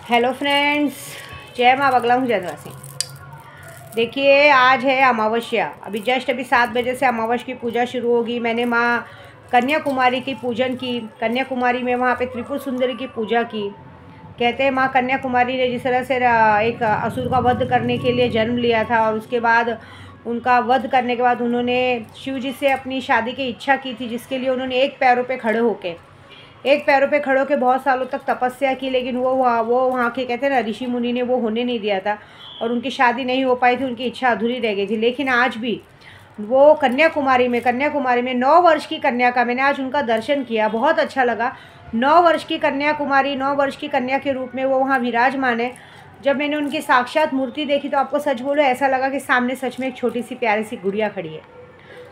Hello friends, जय माँ बगला हूँ जयवासी। देखिए आज है अमावस्या। अभी 7 बजे से अमावस्या की पूजा शुरू होगी। मैंने माँ कन्याकुमारी की पूजन की। कन्याकुमारी में वहाँ पे त्रिपुर सुंदरी की पूजा की। कहते हैं माँ कन्याकुमारी ने जिस तरह से एक असुर का वध करने के लिए जन्म लिया था और उसके बाद उनका वध करने के बाद उन्होंने शिव जी से अपनी शादी की इच्छा की थी, जिसके लिए उन्होंने एक पैरों पे खड़े होकर बहुत सालों तक तपस्या की। लेकिन वो वहाँ के कहते हैं ना ऋषि मुनि ने वो होने नहीं दिया था और उनकी शादी नहीं हो पाई थी, उनकी इच्छा अधूरी रह गई थी। लेकिन आज भी वो कन्याकुमारी में 9 वर्ष की कन्या का मैंने आज उनका दर्शन किया, बहुत अच्छा लगा। 9 वर्ष की कन्याकुमारी, 9 वर्ष की कन्या के रूप में वो वहाँ विराजमान है। जब मैंने उनकी साक्षात मूर्ति देखी तो आपको सच बोलो ऐसा लगा कि सामने सच में एक छोटी सी प्यारी सी गुड़िया खड़ी है।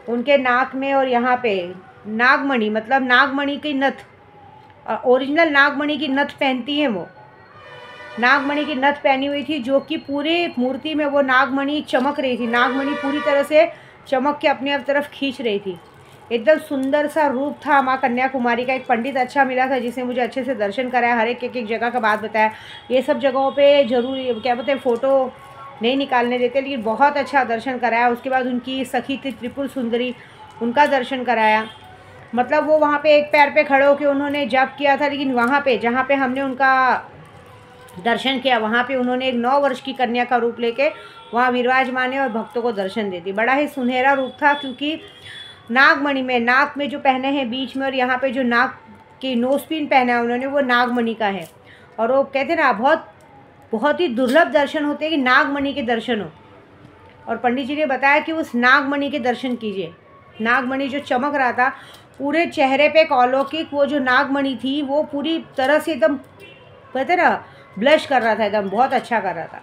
उनके नाक में और यहाँ पे नागमणि, मतलब नागमणि की नथ, ओरिजिनल नागमणि की नथ पहनती हैं वो। नागमणि की नथ पहनी हुई थी, जो कि पूरे मूर्ति में वो नागमणि चमक रही थी। नागमणि पूरी तरह से चमक के अपनी तरफ खींच रही थी। एकदम सुंदर सा रूप था माँ कन्याकुमारी का। एक पंडित अच्छा मिला था जिसने मुझे अच्छे से दर्शन कराया, हर एक जगह का बात बताया। ये सब जगहों पे जरूर क्या बोलते हैं फ़ोटो नहीं निकालने देते, लेकिन बहुत अच्छा दर्शन कराया। उसके बाद उनकी सखी थी त्रिपुर सुंदरी, उनका दर्शन कराया। मतलब वो वहाँ पे एक पैर पे खड़े होकर उन्होंने जप किया था, लेकिन वहाँ पे जहाँ पे हमने उनका दर्शन किया वहाँ पे उन्होंने एक 9 वर्ष की कन्या का रूप लेके वहाँ विराजमान है और भक्तों को दर्शन देती। बड़ा ही सुनहरा रूप था, क्योंकि नागमणि में नाक में जो पहने हैं बीच में और यहाँ पे जो नाक की नोजपिन पहना है उन्होंने, वो नागमणि का है। और वो कहते हैं ना बहुत ही दुर्लभ दर्शन होते हैं कि नागमणि के दर्शन हो। और पंडित जी ने बताया कि उस नागमणि के दर्शन कीजिए। नागमणि जो चमक रहा था पूरे चेहरे पे, एक अलौकिक वो जो नागमणि थी वो पूरी तरह से एकदम कहते ना ब्लश कर रहा था, एकदम बहुत अच्छा कर रहा था।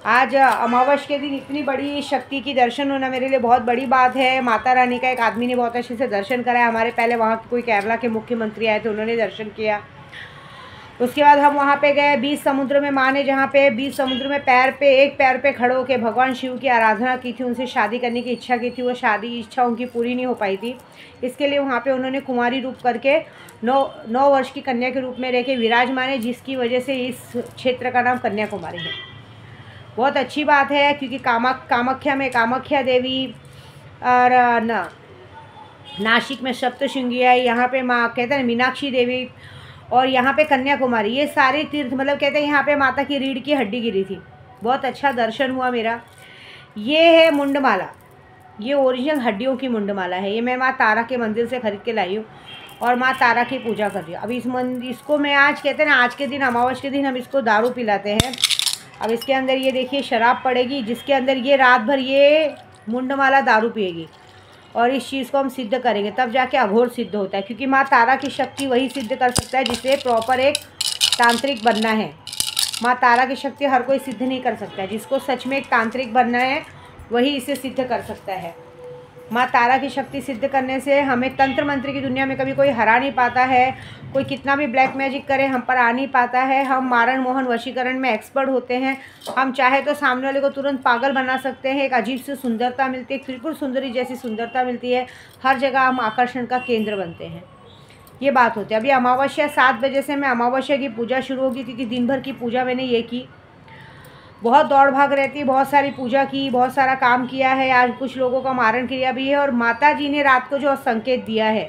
आज अमावस्या के दिन इतनी बड़ी शक्ति की दर्शन होना मेरे लिए बहुत बड़ी बात है। माता रानी का एक आदमी ने बहुत अच्छे से दर्शन कराया। हमारे पहले वहाँ के कोई केरला के मुख्यमंत्री आए थे, उन्होंने दर्शन किया। उसके बाद हम वहाँ पे गए बीच समुद्र में। माँ ने जहाँ पे बीच समुद्र में एक पैर पे खड़े होकर भगवान शिव की आराधना की थी, उनसे शादी करने की इच्छा की थी। वो शादी इच्छा उनकी पूरी नहीं हो पाई थी, इसके लिए वहाँ पे उन्होंने कुमारी रूप करके 9 वर्ष की कन्या के रूप में रह के विराजमान है, जिसकी वजह से इस क्षेत्र का नाम कन्याकुमारी है। बहुत अच्छी बात है, क्योंकि कामाख्या में कामाख्या देवी और नासिक में सप्तशृंगी है। यहाँ पे माँ कहते हैं मीनाक्षी देवी, और यहाँ पे कन्याकुमारी, ये सारे तीर्थ मतलब कहते हैं यहाँ पे माता की रीढ़ की हड्डी गिरी थी। बहुत अच्छा दर्शन हुआ मेरा। ये है मुंडमाला, ये ओरिजिनल हड्डियों की मुंडमाला है। ये मैं माँ तारा के मंदिर से खरीद के लाई हूँ और माँ तारा की पूजा कर रही हूँ। अब इसको मैं आज कहते हैं ना, आज के दिन अमावस्या के दिन हम इसको दारू पिलाते हैं। अब इसके अंदर ये देखिए शराब पड़ेगी, जिसके अंदर ये रात भर ये मुंडमाला दारू पिएगी और इस चीज़ को हम सिद्ध करेंगे, तब जाके अघोर सिद्ध होता है। क्योंकि माँ तारा की शक्ति वही सिद्ध कर सकता है जिसे प्रॉपर एक तांत्रिक बनना है। माँ तारा की शक्ति हर कोई सिद्ध नहीं कर सकता है, जिसको सच में एक तांत्रिक बनना है वही इसे सिद्ध कर सकता है। माँ तारा की शक्ति सिद्ध करने से हमें तंत्र मंत्र की दुनिया में कभी कोई हरा नहीं पाता है। कोई कितना भी ब्लैक मैजिक करे हम पर आ नहीं पाता है। हम मारण मोहन वशीकरण में एक्सपर्ट होते हैं। हम चाहे तो सामने वाले को तुरंत पागल बना सकते हैं। एक अजीब सी सुंदरता मिलती है, त्रिपुर सुंदरी जैसी सुंदरता मिलती है। हर जगह हम आकर्षण का केंद्र बनते हैं। ये बात होती है। अभी अमावस्या 7 बजे से मैं अमावस्या की पूजा शुरू होगी, क्योंकि दिन भर की पूजा मैंने ये की। बहुत दौड़ भाग रहती है, बहुत सारी पूजा की, बहुत सारा काम किया है। आज कुछ लोगों का मारण क्रिया भी है। और माता जी ने रात को जो संकेत दिया है,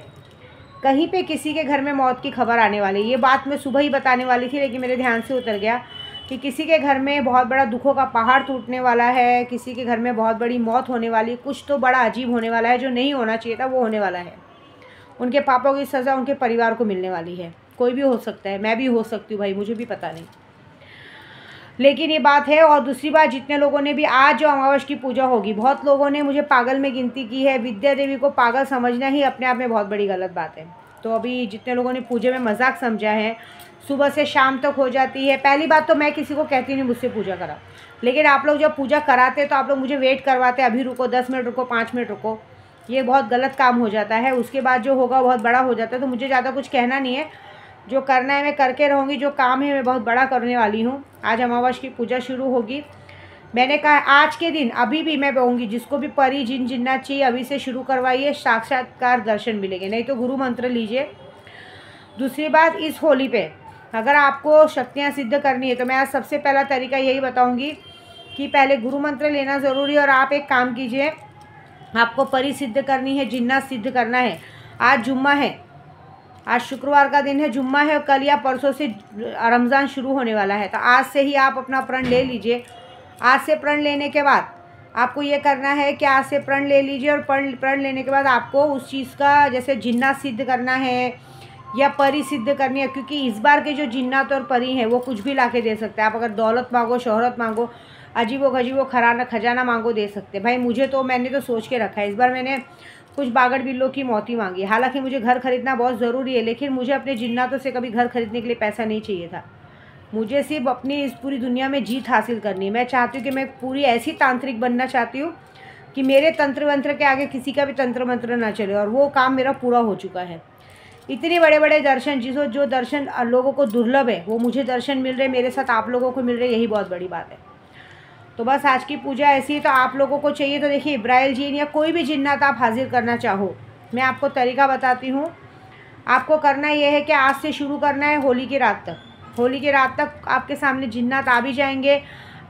कहीं पे किसी के घर में मौत की खबर आने वाली। ये बात मैं सुबह ही बताने वाली थी, लेकिन मेरे ध्यान से उतर गया कि किसी के घर में बहुत बड़ा दुखों का पहाड़ टूटने वाला है। किसी के घर में बहुत बड़ी मौत होने वाली, कुछ तो बड़ा अजीब होने वाला है। जो नहीं होना चाहिए था वो होने वाला है। उनके पापों की सज़ा उनके परिवार को मिलने वाली है। कोई भी हो सकता है, मैं भी हो सकती हूँ भाई, मुझे भी पता नहीं, लेकिन ये बात है। और दूसरी बात, जितने लोगों ने भी आज जो अमावस्या की पूजा होगी, बहुत लोगों ने मुझे पागल में गिनती की है। विद्या देवी को पागल समझना ही अपने आप में बहुत बड़ी गलत बात है। तो अभी जितने लोगों ने पूजा में मजाक समझा है, सुबह से शाम तक हो जाती है। पहली बात तो मैं किसी को कहती नहीं मुझसे पूजा कराओ, लेकिन आप लोग जब पूजा कराते तो आप लोग मुझे वेट करवाते, अभी रुको, 10 मिनट रुको, 5 मिनट रुको। ये बहुत गलत काम हो जाता है। उसके बाद जो होगा बहुत बड़ा हो जाता है। तो मुझे ज़्यादा कुछ कहना नहीं है, जो करना है मैं करके रहूँगी। जो काम है मैं बहुत बड़ा करने वाली हूँ। आज अमावस्या की पूजा शुरू होगी। मैंने कहा आज के दिन अभी भी मैं कहूँगी, जिसको भी परी जिन जिन्ना चाहिए अभी से शुरू करवाइए, साक्षात्कार दर्शन मिलेंगे। नहीं तो गुरु मंत्र लीजिए। दूसरी बात, इस होली पे अगर आपको शक्तियाँ सिद्ध करनी है तो मैं आज सबसे पहला तरीका यही बताऊंगी कि पहले गुरु मंत्र लेना ज़रूरी है। और आप एक काम कीजिए, आपको परी सिद्ध करनी है, जिन्नात सिद्ध करना है। आज जुम्मा है, आज शुक्रवार का दिन है, जुम्मा है, और कल या परसों से रमज़ान शुरू होने वाला है। तो आज से ही आप अपना प्रण ले लीजिए। आज से प्रण लेने के बाद आपको ये करना है कि आज से प्रण ले लीजिए, और प्रण लेने के बाद आपको उस चीज़ का जैसे जिन्नात सिद्ध करना है या परी सिद्ध करनी है, क्योंकि इस बार के जो जिन्नात और परी हैं वो कुछ भी ला के दे सकते हैं। आप अगर दौलत मांगो, शोहरत मांगो, अजीबो गजीबो खजाना मांगो, दे सकते हैं। भाई मैंने तो सोच के रखा है, इस बार मैंने कुछ बागड़ बिल्लों की मौती मांगी। हालांकि मुझे घर खरीदना बहुत ज़रूरी है, लेकिन मुझे अपने जिन्नातों से कभी घर खरीदने के लिए पैसा नहीं चाहिए था। मुझे सिर्फ अपनी इस पूरी दुनिया में जीत हासिल करनी है। मैं चाहती हूँ कि मैं पूरी ऐसी तांत्रिक बनना चाहती हूँ कि मेरे तंत्र मंत्र के आगे किसी का भी तंत्र मंत्र ना चले, और वो काम मेरा पूरा हो चुका है। इतने बड़े बड़े दर्शन, जो दर्शन लोगों को दुर्लभ है वो मुझे दर्शन मिल रहे, मेरे साथ आप लोगों को मिल रहे, यही बहुत बड़ी बात है। तो बस आज की पूजा ऐसी है। तो आप लोगों को चाहिए तो देखिए, इब्राहिल जीन या कोई भी जिन्नात आप हाजिर करना चाहो, मैं आपको तरीका बताती हूँ। आपको करना यह है कि आज से शुरू करना है होली की रात तक। होली की रात तक आपके सामने जिन्नात आ भी जाएंगे,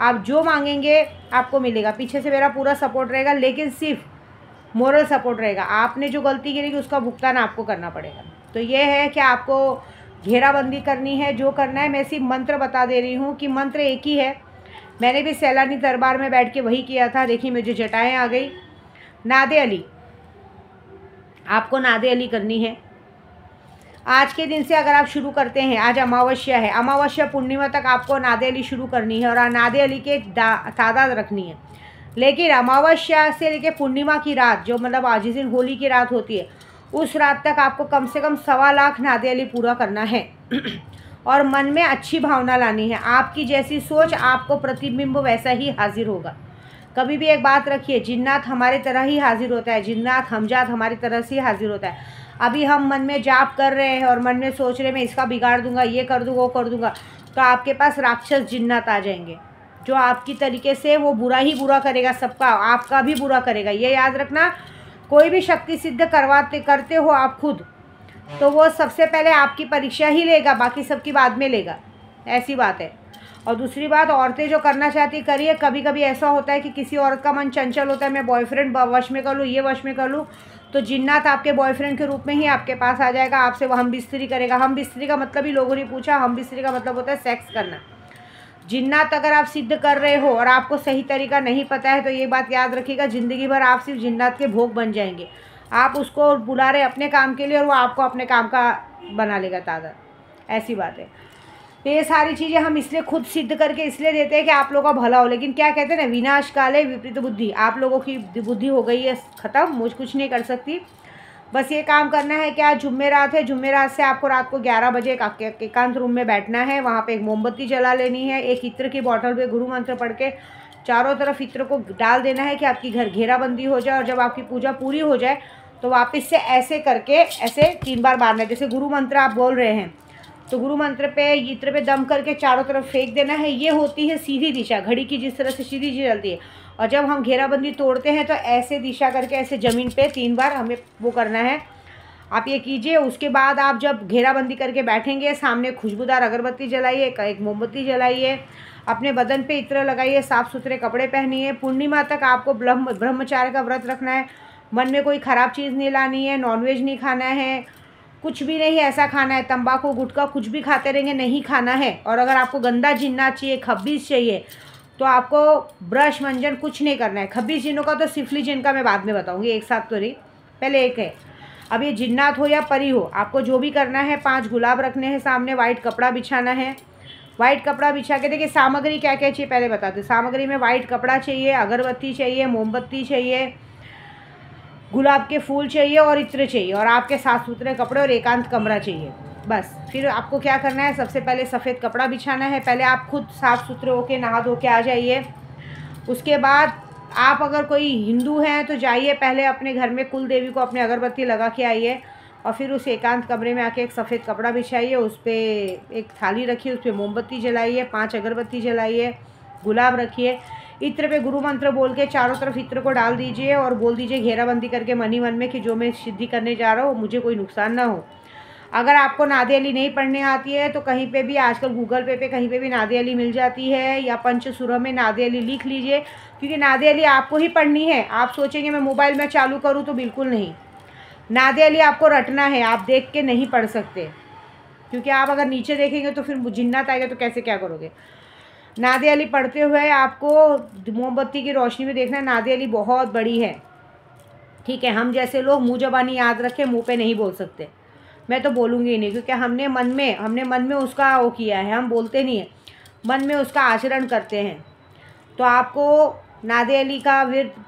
आप जो मांगेंगे आपको मिलेगा। पीछे से मेरा पूरा सपोर्ट रहेगा, लेकिन सिर्फ मोरल सपोर्ट रहेगा। आपने जो गलती करेगी उसका भुगतान आपको करना पड़ेगा। तो ये है कि आपको घेराबंदी करनी है, जो करना है। मैं सिर्फ मंत्र बता दे रही हूँ कि मंत्र एक ही है। मैंने भी सैलानी दरबार में बैठ के वही किया था। देखिए मुझे जटाएँ आ गई। नादे अली, आपको नादे अली करनी है। आज के दिन से अगर आप शुरू करते हैं, आज अमावस्या है, अमावस्या पूर्णिमा तक आपको नादे अली शुरू करनी है, और नादे अली के तादाद रखनी है। लेकिन अमावस्या से लेकर पूर्णिमा की रात, जो मतलब आज जिस दिन होली की रात होती है, उस रात तक आपको कम से कम 1.25 लाख नादे अली पूरा करना है। और मन में अच्छी भावना लानी है। आपकी जैसी सोच, आपको प्रतिबिंब वैसा ही हाजिर होगा। कभी भी एक बात रखिए, जिन्नात हमारे तरह ही हाजिर होता है, जिन्नात हमजात हमारी तरह से ही हाजिर होता है। अभी हम मन में जाप कर रहे हैं और मन में सोच रहे मैं इसका बिगाड़ दूंगा, ये कर दूंगा, वो कर दूंगा, तो आपके पास राक्षस जिन्नात आ जाएंगे, जो आपकी तरीके से वो बुरा ही बुरा करेगा, सबका, आपका भी बुरा करेगा। ये याद रखना, कोई भी शक्ति सिद्ध करते हो आप खुद, तो वो सबसे पहले आपकी परीक्षा ही लेगा, बाकी सबकी बाद में लेगा। ऐसी बात है। और दूसरी बात, औरतें जो करना चाहती करिए। कभी कभी ऐसा होता है कि किसी औरत का मन चंचल होता है, मैं बॉयफ्रेंड वश में कर लूँ, ये वश में कर लूँ, तो जिन्नात आपके बॉयफ्रेंड के रूप में ही आपके पास आ जाएगा, आपसे वो हम बिस्तरी करेगा। हम बिस्तरी का मतलब ही लोगों ने पूछा, हम बिस्तरी का मतलब होता है सेक्स करना। जिन्नात अगर आप सिद्ध कर रहे हो और आपको सही तरीका नहीं पता है, तो ये बात याद रखिएगा, ज़िंदगी भर आप सिर्फ जिन्नात के भोग बन जाएंगे। आप उसको बुला रहे अपने काम के लिए और वो आपको अपने काम का बना लेगा तादाद। ऐसी बात है। तो ये सारी चीज़ें हम इसलिए खुद सिद्ध करके इसलिए देते हैं कि आप लोगों का भला हो। लेकिन क्या कहते हैं ना, विनाश काले विपरीत बुद्धि। आप लोगों की बुद्धि हो गई है ख़त्म, मुझ कुछ नहीं कर सकती। बस ये काम करना है कि आज जुम्मेरात है, जुम्मेरात से आपको रात को 11 बजे एक एकांत रूम में बैठना है। वहाँ पे एक मोमबत्ती जला लेनी है, एक इत्र की बॉटल पे गुरु मंत्र पढ़ के चारों तरफ इत्र को डाल देना है कि आपकी घर घेराबंदी हो जाए। और जब आपकी पूजा पूरी हो जाए तो वापस से ऐसे करके ऐसे 3 बार मारना है। जैसे गुरु मंत्र आप बोल रहे हैं तो गुरु मंत्र पे इत्र पे दम करके चारों तरफ फेंक देना है। ये होती है सीधी दिशा, घड़ी की जिस तरह से सीधी दिशा चलती है। और जब हम घेराबंदी तोड़ते हैं तो ऐसे दिशा करके ऐसे ज़मीन पे 3 बार हमें वो करना है। आप ये कीजिए। उसके बाद आप जब घेराबंदी करके बैठेंगे, सामने खुशबूदार अगरबत्ती जलाइए, एक मोमबत्ती जलाइए, अपने बदन पे इत्र लगाइए, साफ़ सुथरे कपड़े पहनिए। पूर्णिमा तक आपको ब्रह्मचार्य का व्रत रखना है। मन में कोई ख़राब चीज़ नहीं लानी है, नॉनवेज नहीं खाना है, कुछ भी नहीं ऐसा खाना है। तंबाकू गुटखा कुछ भी खाते रहेंगे, नहीं खाना है। और अगर आपको गंदा जिन्नात चाहिए, खब्बीस चाहिए, तो आपको ब्रश मंजन कुछ नहीं करना है। खब्बीस जिनों का तो सिफली जिन का मैं बाद में बताऊंगी, एक साथ तो नहीं, पहले एक है। अब ये जिन्नात हो या परी हो, आपको जो भी करना है, 5 गुलाब रखने हैं सामने, वाइट कपड़ा बिछाना है। वाइट कपड़ा बिछा के देखिए सामग्री क्या क्या चाहिए पहले बताते। सामग्री में वाइट कपड़ा चाहिए, अगरबत्ती चाहिए, मोमबत्ती चाहिए, गुलाब के फूल चाहिए और इत्र चाहिए, और आपके साफ सुथरे कपड़े और एकांत कमरा चाहिए। बस फिर आपको क्या करना है, सबसे पहले सफ़ेद कपड़ा बिछाना है। पहले आप खुद साफ़ सुथरे होके नहा धो के आ जाइए। उसके बाद आप अगर कोई हिंदू हैं तो जाइए, पहले अपने घर में कुल देवी को अपने अगरबत्ती लगा के आइए, और फिर उस एकांत कमरे में आके एक सफ़ेद कपड़ा बिछाइए, उस पर एक थाली रखिए, उस पर मोमबत्ती जलाइए, 5 अगरबत्ती जलाइए, गुलाब रखिए। इत्र पे गुरु मंत्र बोल के चारों तरफ इत्र को डाल दीजिए और बोल दीजिए घेराबंदी करके मन ही मन में कि जो मैं सिद्धि करने जा रहा हूँ मुझे कोई नुकसान ना हो। अगर आपको नादे अली नहीं पढ़ने आती है तो कहीं पे भी आजकल गूगल पे कहीं पे भी नादे अली मिल जाती है, या पंचसुरा में नादे अली लिख लीजिए, क्योंकि नादे अली आपको ही पढ़नी है। आप सोचेंगे मैं मोबाइल में चालू करूँ, तो बिल्कुल नहीं। नादे अली आपको रटना है, आप देख के नहीं पढ़ सकते, क्योंकि आप अगर नीचे देखेंगे तो फिर जिन्नात आएगा तो कैसे क्या करोगे। नादे अली पढ़ते हुए आपको मोमबत्ती की रोशनी में देखना, नादे अली बहुत बड़ी है, ठीक है। हम जैसे लोग मुँह ज़बानी याद रखें, मुँह पे नहीं बोल सकते। मैं तो बोलूँगी ही नहीं, क्योंकि हमने मन में उसका वो किया है, हम बोलते नहीं हैं, मन में उसका आचरण करते हैं। तो आपको नादे अली का विर्द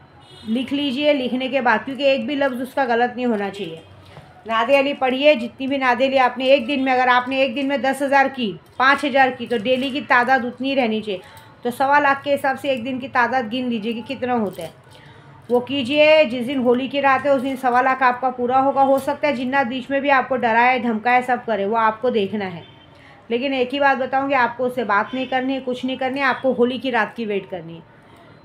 लिख लीजिए, लिखने के बाद, क्योंकि एक भी लफ्ज़ उसका गलत नहीं होना चाहिए। नादे अली पढ़िए, जितनी भी नादे अली आपने एक दिन में, अगर आपने एक दिन में 10,000 की, 5,000 की, तो डेली की तादाद उतनी रहनी चाहिए। तो 1.25 लाख के हिसाब से एक दिन की तादाद गिन लीजिए कि कितना होता है, वो कीजिए। जिस दिन होली की रात है उस दिन 1.25 लाख आपका पूरा होगा। हो सकता है जिन्नात बीच में भी आपको डराए धमकाए सब करे, वो आपको देखना है। लेकिन एक ही बात बताऊंगी, आपको उससे बात नहीं करनी है, कुछ नहीं करनी है, आपको होली की रात की वेट करनी है।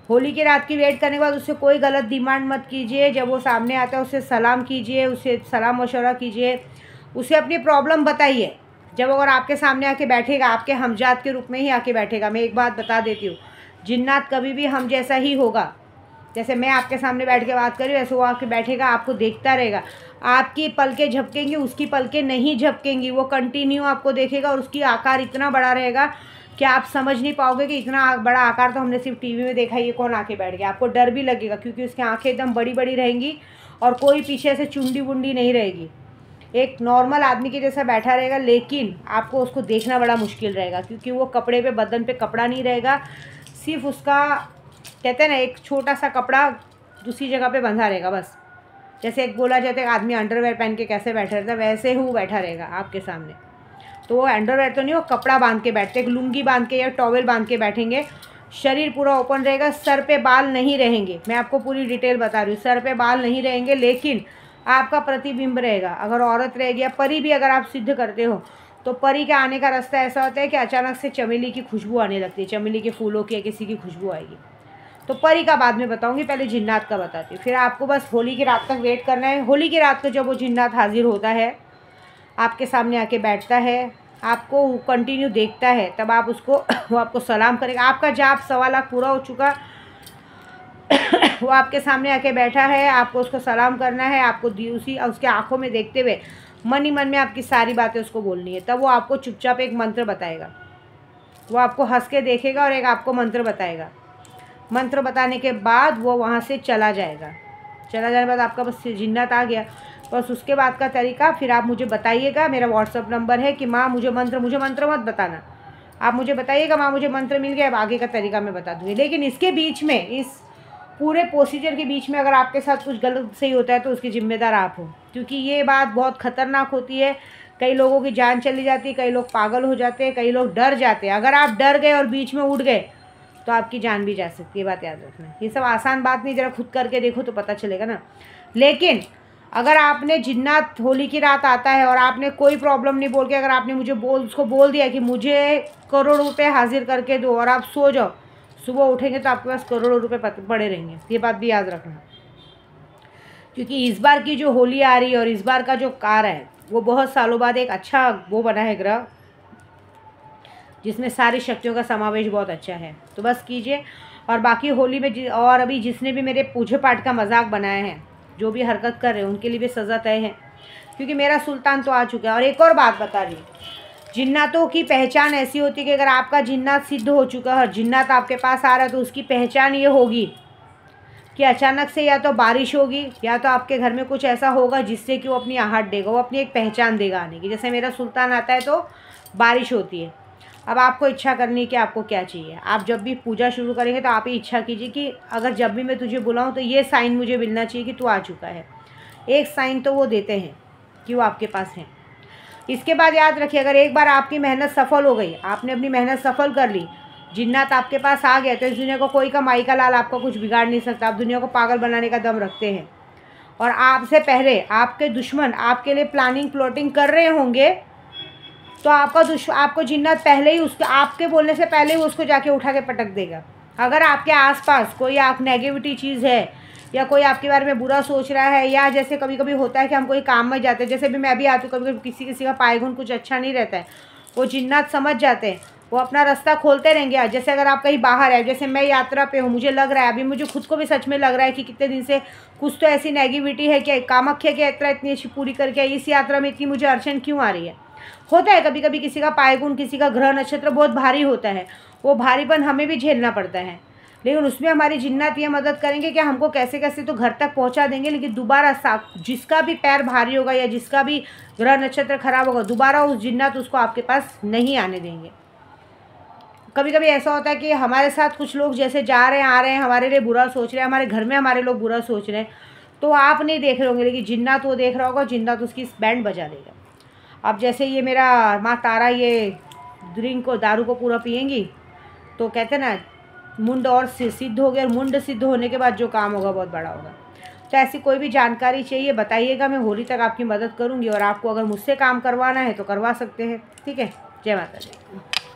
होली की रात की वेट करने के बाद उससे कोई गलत डिमांड मत कीजिए। जब वो सामने आता है उससे सलाम कीजिए, उससे सलाम मशवरा कीजिए, उसे अपनी प्रॉब्लम बताइए। जब अगर आपके सामने आके बैठेगा, आपके हमजात के रूप में ही आके बैठेगा। मैं एक बात बता देती हूँ, जिन्नात कभी भी हम जैसा ही होगा। जैसे मैं आपके सामने बैठ के बात कर रही हूँ, ऐसे वो आके बैठेगा, आपको देखता रहेगा। आपकी पलकें झपकेंगी, उसकी पलकें नहीं झपकेंगी, वो कंटिन्यू आपको देखेगा, और उसकी आकार इतना बड़ा रहेगा कि आप समझ नहीं पाओगे कि इतना बड़ा आकार तो हमने सिर्फ टीवी में देखा, ये कौन आके बैठ गया। आपको डर भी लगेगा, क्योंकि उसकी आंखें एकदम बड़ी बड़ी रहेंगी और कोई पीछे से चुंडी वुंडी नहीं रहेगी, एक नॉर्मल आदमी के जैसा बैठा रहेगा। लेकिन आपको उसको देखना बड़ा मुश्किल रहेगा, क्योंकि वो कपड़े पे, बदन पे कपड़ा नहीं रहेगा, सिर्फ उसका कहते हैं ना एक छोटा सा कपड़ा दूसरी जगह पे बंधा रहेगा बस। जैसे एक बोला जाता है आदमी अंडरवेयर पहन के कैसे बैठा रहता है, वैसे ही वो बैठा रहेगा आपके सामने। तो वो अंडरवेयर तो नहीं, वो कपड़ा बांध के बैठते, एक लुंगी बांध के या टॉवेल बांध के बैठेंगे। शरीर पूरा ओपन रहेगा, सर पे बाल नहीं रहेंगे। मैं आपको पूरी डिटेल बता रही हूँ, सर पे बाल नहीं रहेंगे, लेकिन आपका प्रतिबिंब रहेगा। अगर औरत रहेगी या परी भी अगर आप सिद्ध करते हो, तो परी के आने का रास्ता ऐसा होता है कि अचानक से चमेली की खुशबू आने लगती है, चमेली के फूलों की या किसी की खुशबू आएगी। तो परी का बाद में बताऊंगी, पहले जिन्नात का बताती हूँ। फिर आपको बस होली की रात तक वेट करना है। होली की रात को जब वो जिन्नात हाजिर होता है, आपके सामने आके बैठता है, आपको कंटिन्यू देखता है, तब आप उसको वो आपको सलाम करेगा। आपका जाप 1.25 लाख पूरा हो चुका, वो आपके सामने आके बैठा है, आपको उसको सलाम करना है। आपको उसी उसके आंखों में देखते हुए मन ही मन में आपकी सारी बातें उसको बोलनी है। तब वो आपको चुपचाप एक मंत्र बताएगा, वो आपको हंस के देखेगा और एक आपको मंत्र बताएगा। मंत्र बताने के बाद वो वहाँ से चला जाएगा। चला जाने के बाद आपका बस जिन्नात आ गया। बस उसके बाद का तरीका फिर आप मुझे बताइएगा। मेरा व्हाट्सअप नंबर है कि माँ मुझे मंत्र मत बताना, आप मुझे बताइएगा माँ मुझे मंत्र मिल गया, अब आगे का तरीका मैं बता दूँगी। लेकिन इसके बीच में, इस पूरे प्रोसीजर के बीच में अगर आपके साथ कुछ गलत सही होता है तो उसकी ज़िम्मेदार आप हो, क्योंकि ये बात बहुत ख़तरनाक होती है। कई लोगों की जान चली जाती है, कई लोग पागल हो जाते हैं, कई लोग डर जाते हैं। अगर आप डर गए और बीच में उठ गए तो आपकी जान भी जा सकती है, बात याद रखना। ये सब आसान बात नहीं, ज़रा खुद करके देखो तो पता चलेगा ना। लेकिन अगर आपने जिन्नात होली की रात आता है और आपने कोई प्रॉब्लम नहीं बोल के, अगर आपने मुझे उसको बोल दिया कि मुझे करोड़ों रुपए हाजिर करके दो और आप सो जाओ, सुबह उठेंगे तो आपके पास करोड़ों रुपए पड़े रहेंगे। ये बात भी याद रखना, क्योंकि इस बार की जो होली आ रही है और इस बार का जो कार है, वो बहुत सालों बाद एक अच्छा वो बना है ग्रह, जिसमें सारी शक्तियों का समावेश बहुत अच्छा है। तो बस कीजिए। और बाकी होली में और अभी जिसने भी मेरे पूजे पाठ का मजाक बनाया है, जो भी हरकत कर रहे हैं, उनके लिए भी सज़ा तय है, क्योंकि मेरा सुल्तान तो आ चुका है। और एक और बात बता रही हूँ, जिन्नातों की पहचान ऐसी होती है कि अगर आपका जिन्नात सिद्ध हो चुका है, जिन्नात आपके पास आ रहा है, तो उसकी पहचान ये होगी कि अचानक से या तो बारिश होगी या तो आपके घर में कुछ ऐसा होगा जिससे कि वो अपनी आहट देगा, वो अपनी एक पहचान देगा आने की। जैसे मेरा सुल्तान आता है तो बारिश होती है। अब आपको इच्छा करनी है कि आपको क्या चाहिए। आप जब भी पूजा शुरू करेंगे तो आप ही इच्छा कीजिए कि अगर जब भी मैं तुझे बुलाऊं तो ये साइन मुझे मिलना चाहिए कि तू आ चुका है। एक साइन तो वो देते हैं कि वो आपके पास हैं। इसके बाद याद रखिए, अगर एक बार आपकी मेहनत सफल हो गई, आपने अपनी मेहनत सफल कर ली, जिन्नात आपके पास आ गया, तो इस दुनिया को कोई का माई का लाल आपका कुछ बिगाड़ नहीं सकता। आप दुनिया को पागल बनाने का दम रखते हैं। और आपसे पहले आपके दुश्मन आपके लिए प्लानिंग प्लॉटिंग कर रहे होंगे, तो आपको जिन्नात पहले ही उसके आपके बोलने से पहले ही उसको जाके उठा के पटक देगा। अगर आपके आसपास कोई नेगेटिविटी चीज़ है या कोई आपके बारे में बुरा सोच रहा है, या जैसे कभी कभी होता है कि हम कोई काम में जाते हैं, जैसे भी मैं भी आती हूँ, कभी कभी किसी किसी का पायगुन कुछ अच्छा नहीं रहता है, वो जिन्नात समझ जाते हैं, वो अपना रास्ता खोलते रहेंगे। जैसे अगर आप कहीं बाहर है, जैसे मैं यात्रा पे हूँ, मुझे लग रहा है, अभी मुझे खुद को भी सच में लग रहा है कि कितने दिन से कुछ तो ऐसी नेगेटिविटी है कि कामाख्या की यात्रा इतनी अच्छी पूरी करके इस यात्रा में इतनी मुझे अड़चन क्यों आ रही है। होता है कभी कभी किसी का पायगुण, किसी का ग्रह नक्षत्र बहुत भारी होता है, वो भारीपन हमें भी झेलना पड़ता है, लेकिन उसमें हमारी जिन्नात ये मदद करेंगे कि हमको कैसे कैसे तो घर तक पहुंचा देंगे, लेकिन दोबारा जिसका भी पैर भारी होगा या जिसका भी ग्रह नक्षत्र खराब होगा, दोबारा उस जिन्नात उसको आपके पास नहीं आने देंगे। कभी कभी ऐसा होता है कि हमारे साथ कुछ लोग जैसे जा रहे हैं आ रहे हैं, हमारे लिए बुरा सोच रहे हैं, हमारे घर में हमारे लोग बुरा सोच रहे हैं, तो आप नहीं देख रहे होंगे, लेकिन जिन्नात वो देख रहा होगा, जिन्नात उसकी बैंड बजा देगा। अब जैसे ये मेरा माँ तारा ये ड्रिंक को, दारू को पूरा पिएंगी, तो कहते हैं ना मुंड और सिद्ध हो गया, और मुंड सिद्ध होने के बाद जो काम होगा बहुत बड़ा होगा। तो ऐसी कोई भी जानकारी चाहिए बताइएगा, मैं होली तक आपकी मदद करूँगी, और आपको अगर मुझसे काम करवाना है तो करवा सकते हैं। ठीक है, जय माता दी।